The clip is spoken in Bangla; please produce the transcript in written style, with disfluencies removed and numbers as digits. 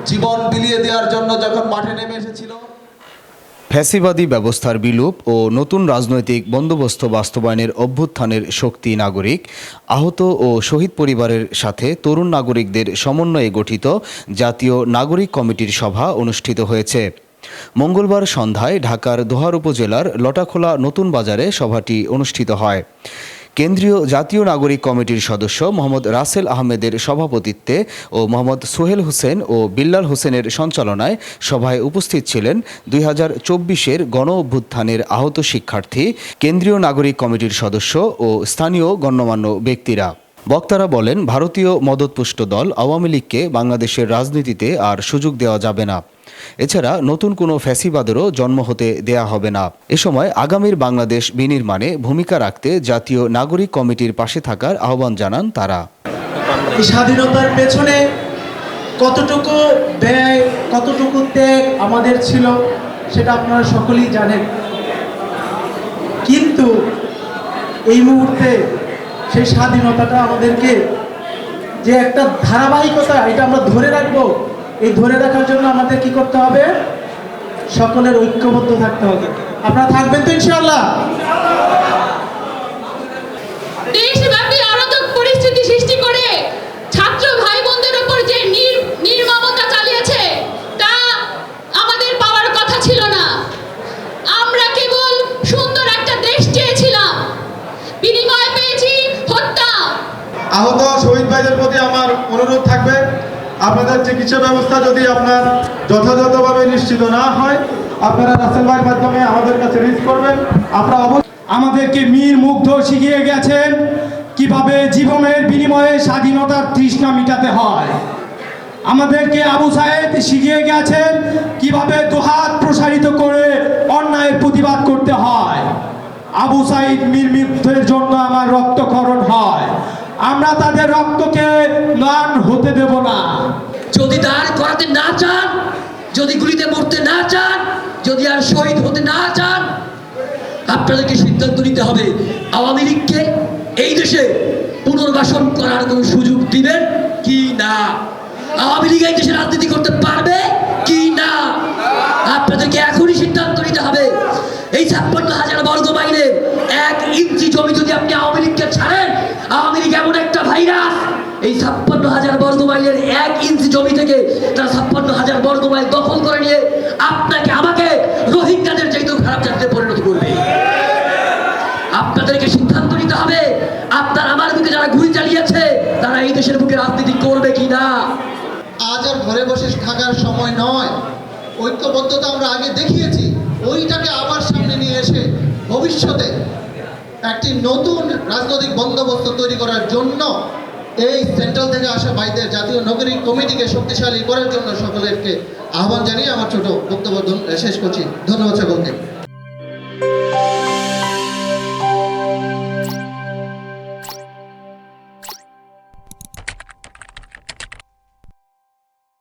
জীবন বিলিয়ে দেওয়ার জন্য যখন মাঠে নেমে এসেছিল। ফ্যাসিবাদী ব্যবস্থার বিলোপ ও নতুন রাজনৈতিক বন্দোবস্ত বাস্তবায়নের অভ্যুত্থানের শক্তি নাগরিক, আহত ও শহীদ পরিবারের সাথে তরুণ নাগরিকদের সমন্বয়ে গঠিত জাতীয় নাগরিক কমিটির সভা অনুষ্ঠিত হয়েছে। মঙ্গলবার সন্ধ্যায় ঢাকার দোহার উপজেলার লটাখোলা নতুন বাজারে সভাটি অনুষ্ঠিত হয়। কেন্দ্রীয় জাতীয় নাগরিক কমিটির সদস্য মোহাম্মদ রাসেল আহমেদের সভাপতিত্বে ও মোহাম্মদ সোহেল হোসেন ও বিল্লাল হোসেনের সঞ্চালনায় সভায় উপস্থিত ছিলেন 2024-এর গণ অভ্যুত্থানের আহত শিক্ষার্থী, কেন্দ্রীয় নাগরিক কমিটির সদস্য ও স্থানীয় গণ্যমান্য ব্যক্তিরা। বক্তারা বলেন, ভারতীয় মদতপুষ্ট দল আওয়ামী লীগকে বাংলাদেশের রাজনীতিতে আর সুযোগ দেওয়া যাবে না। এছাড়া নতুন কোনো ফ্যাসিবাদেরও জন্ম হতে দেয়া হবে না। এ সময় আগামীর বাংলাদেশ বিনির্মাণে ভূমিকা রাখতে জাতীয় নাগরিক কমিটির পাশে থাকার আহ্বান জানান তারা। এই স্বাধীনতার পেছনে কতটুকু ব্যয়, কতটুকু ত্যাগ আমাদের ছিল সেটা আপনারা সকলেই জানেন। কিন্তু এই মুহূর্তে সেই স্বাধীনতাটা আমাদেরকে যে একটা ধারাবাহিকতা, এটা আমরা ধরে রাখবো। এই ধরে রাখার জন্য আমাদের কি করতে হবে? সকলের ঐক্যবদ্ধ থাকতে হবে। আপনারা থাকবেন তো ইনশাআল্লাহ? দেশব্যাপী অরাজক পরিস্থিতি সৃষ্টি করে ছাত্র ভাই বোনদের উপর যে নির্মমতা চালিয়েছে তা আমাদের পাওয়ার কথা ছিল না। আমরা কেবল সুন্দর একটা দেশ চেয়েছিলাম, বিনিময় পেয়েছি হত্যা। আহত শহীদ ভাইদের প্রতি আমার অনুরোধ থাকবে, আপনাদের চিকিৎসা ব্যবস্থা যদি আপনার যথাযথভাবে নিশ্চিত না হয়, আপনারা রাসেল ভাইয়ের মাধ্যমে আমাদের কাছে রিচ করবেন। আমরা আমাদেরকে মীর মুগ্ধ শিখিয়ে গেছেন কিভাবে জীবনের বিনিময়ে স্বাধীনতার তৃষ্ণা মিটাতে হয়। আমাদেরকে আবু সায়েদ শিখিয়ে গেছেন কিভাবে দুহাত প্রসারিত করে অন্যায়ের প্রতিবাদ করতে হয়। আবু সাইদ মীর মুগ্ধের জন্য আমার রক্তক্ষরণ হয়, আমরা তাদের রক্তকে ম্লান হতে দেব না। যদি দাঁড় করাতে না চান, যদি গুলিতে মরতে না চান, যদি আর শহীদ হতে না চান, আপনাদেরকে সিদ্ধান্ত নিতে হবে আওয়ামী লীগকে এই দেশে পুনর্বাসন করার কোনো সুযোগ দিবেন কি না। আওয়ামী লীগ এই দেশে রাজনীতি করতে পারবে কি না, আপনাদেরকে এখনই সিদ্ধান্ত নিতে হবে। এই 56,000 বর্গ মাইলের 1 ইঞ্চি জমি যদি আপনি আওয়ামী লীগকে ছাড়েন, আওয়ামী লীগ এমন একটা ভাইরাস, এই 56,000 বর্গ মাইলের 1 ইঞ্চি জমি থেকে তারা 56,000 বর্গ মাইল দখল করে নিয়ে আপনাকে আমাকে রোহিঙ্গাদের চাইতেও খারাপ জাতিতে পরিণত করবে। আপনাদেরকে সিদ্ধান্ত নিতে হবে, আপনার আমার বুকে যারা গুলি চালিয়েছে তারা এই দেশের বুকে রাজনীতি করবে কি না। আজ আর ঘরে বসে থাকার সময় নয়। ঐক্যবদ্ধতা আমরা আগে দেখিয়েছি, ওইটাকে আবার সামনে নিয়ে এসে ভবিষ্যতে একটি নতুন রাজনৈতিক বন্দোবস্ত তৈরি করার জন্য এই সেন্ট্রাল থেকে আসা ভাইদের জাতীয় নাগরিক কমিটিকে শক্তিশালী করার জন্য সকলকে আহ্বান জানিয়ে আমার ছোট বক্তব্য শেষ করছি। ধন্যবাদ সকলকে।